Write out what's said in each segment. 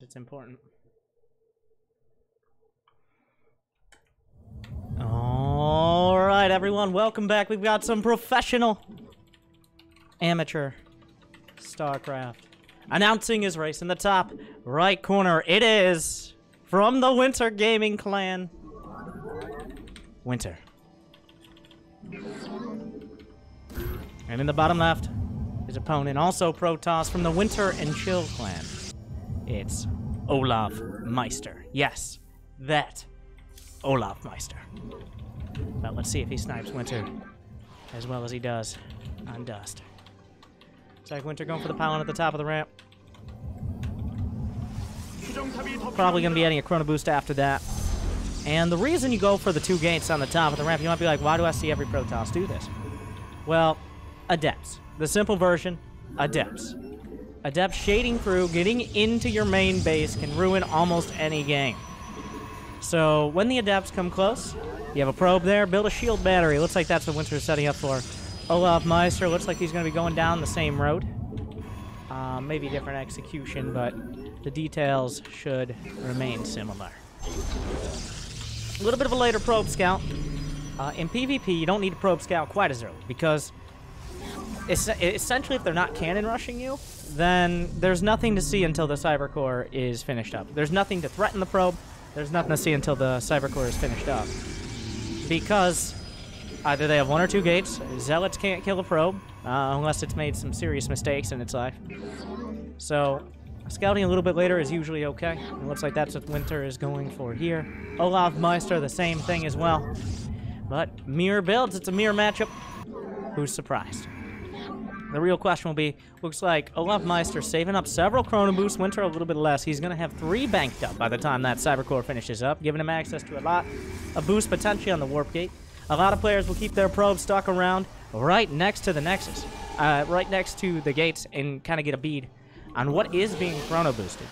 It's important. Alright, everyone, welcome back. We've got some professional amateur StarCraft. Announcing his race in the top right corner. It is from the Winter Gaming Clan, Winter. And in the bottom left, his opponent, also Protoss from the Winter and Chill Clan. It's olofmeister. Yes, that olofmeister. But let's see if he snipes Winter as well as he does on Dust. Looks like Winter going for the pylon at the top of the ramp. Probably going to be adding a chrono boost after that. And the reason you go for the 2 gates on the top of the ramp, you might be like, why do I see every Protoss do this? Well, adepts. The simple version, adepts. Adepts shading through, getting into your main base can ruin almost any game. So when the adepts come close, you have a probe there, build a shield battery. Looks like that's what Winter's setting up for. olofmeister looks like he's going to be going down the same road. Maybe different execution, but the details should remain similar. A little bit of a later probe scout. In PvP, you don't need a probe scout quite as early, because essentially if they're not cannon rushing you, then there's nothing to see until the cyber core is finished up. There's nothing to threaten the probe. There's nothing to see until the cyber core is finished up. Because either they have 1 or 2 gates, zealots can't kill a probe, unless it's made some serious mistakes in its life. So, scouting a little bit later is usually okay. It looks like that's what Winter is going for here. olofmeister, the same thing as well. But mirror builds, it's a mirror matchup. Who's surprised? The real question will be, looks like olofmeister saving up several chrono boosts, Winter a little bit less. He's going to have 3 banked up by the time that cyber core finishes up, giving him access to a lot of boost potentially on the warp gate. A lot of players will keep their probes stuck around right next to the nexus, right next to the gates, and kind of get a bead on what is being chrono boosted,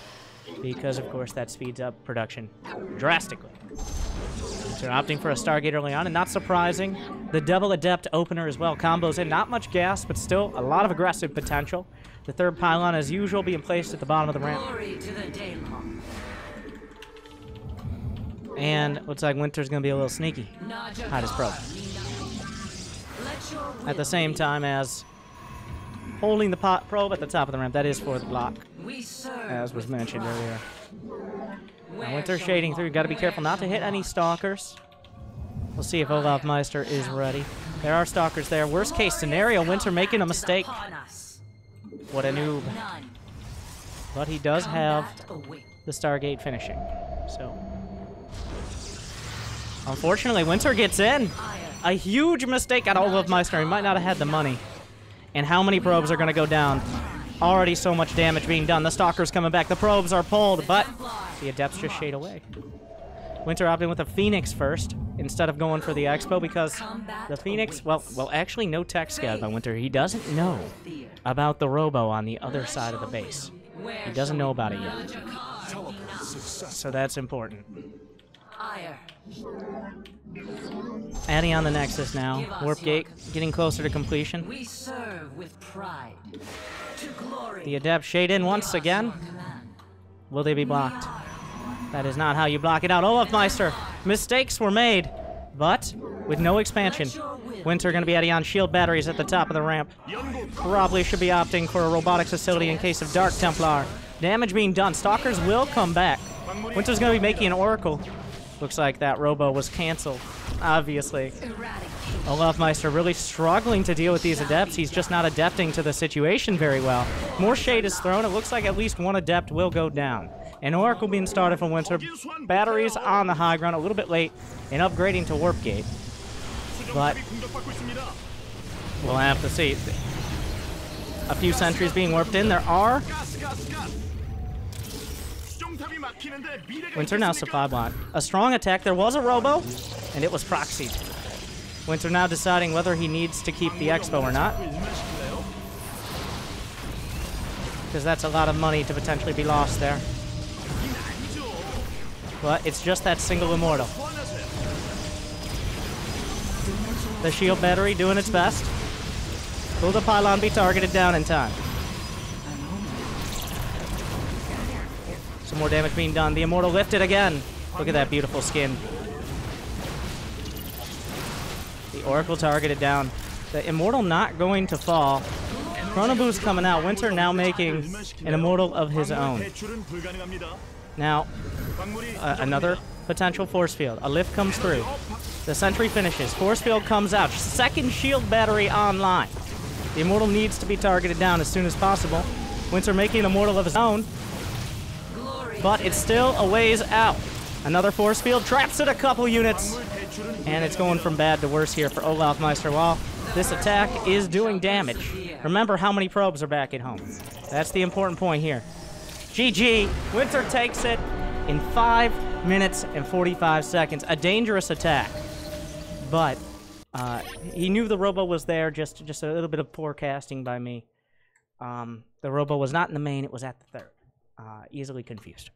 because of course that speeds up production drastically. So opting for a Stargate early on, and not surprising, the double adept opener as well combos in. Not much gas, but still a lot of aggressive potential. The 3rd pylon, as usual, being placed at the bottom of the ramp. And looks like Winter's going to be a little sneaky. Hide his probe. At the same time as holding the probe at the top of the ramp. That is for the block, as was mentioned earlier. Now Winter shading through. You've got to be careful not to hit any stalkers. We'll see if olofmeister is ready. There are stalkers there. Worst case scenario, Winter making a mistake. What a noob. But he does have the Stargate finishing. So, unfortunately, Winter gets in. A huge mistake out of olofmeister. He might not have had the money. And how many probes are going to go down? Already so much damage being done. The stalker's coming back. The probes are pulled, but the adepts just shade away. Winter opting with a Phoenix first instead of going for the Expo, because the Phoenix, well, actually no tech scout by Winter. He doesn't know about the Robo on the other side of the base. He doesn't know about it yet. So that's important. Adding on the Nexus now. Warp Gate getting closer to completion. We serve with pride. To glory. The Adept shade in once again. Will they be blocked? That is not how you block it out. olofmeister, mistakes were made, but with no expansion. Winter going to be adding on shield batteries at the top of the ramp. Probably should be opting for a robotics facility in case of Dark Templar. Damage being done. Stalkers will come back. Winter's going to be making an Oracle. Looks like that Robo was canceled, obviously. olofmeister really struggling to deal with these adepts. He's just not adepting to the situation very well. More shade is thrown. It looks like at least 1 adept will go down. An Oracle being started from Winter. Batteries on the high ground, a little bit late in upgrading to Warp Gate. But we'll have to see. A few sentries being warped in. There are. Winter now supply block. A strong attack. There was a Robo, and it was proxied. Winter now deciding whether he needs to keep the Expo or not, because that's a lot of money to potentially be lost there. But it's just that single Immortal. The shield battery doing its best. Will the pylon be targeted down in time? Some more damage being done. The Immortal lifted again. Look at that beautiful skin. The Oracle targeted down. The Immortal not going to fall. Chrono Boost coming out. Winter now making an Immortal of his own. Now, another potential Force Field. A lift comes through. The Sentry finishes. Force Field comes out. Second shield battery online. The Immortal needs to be targeted down as soon as possible. Winter making an Immortal of his own. But it's still a ways out. Another Force Field traps it a couple units. And it's going from bad to worse here for olofmeister while this attack is doing damage. Remember how many probes are back at home. That's the important point here. GG. Winter takes it in 5 minutes and 45 seconds. A dangerous attack. But he knew the robo was there, just a little bit of poor casting by me. The robo was not in the main, it was at the third. Easily confused.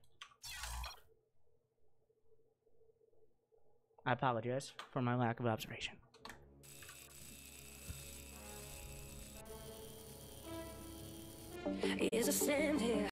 I apologize for my lack of observation. Is a stand here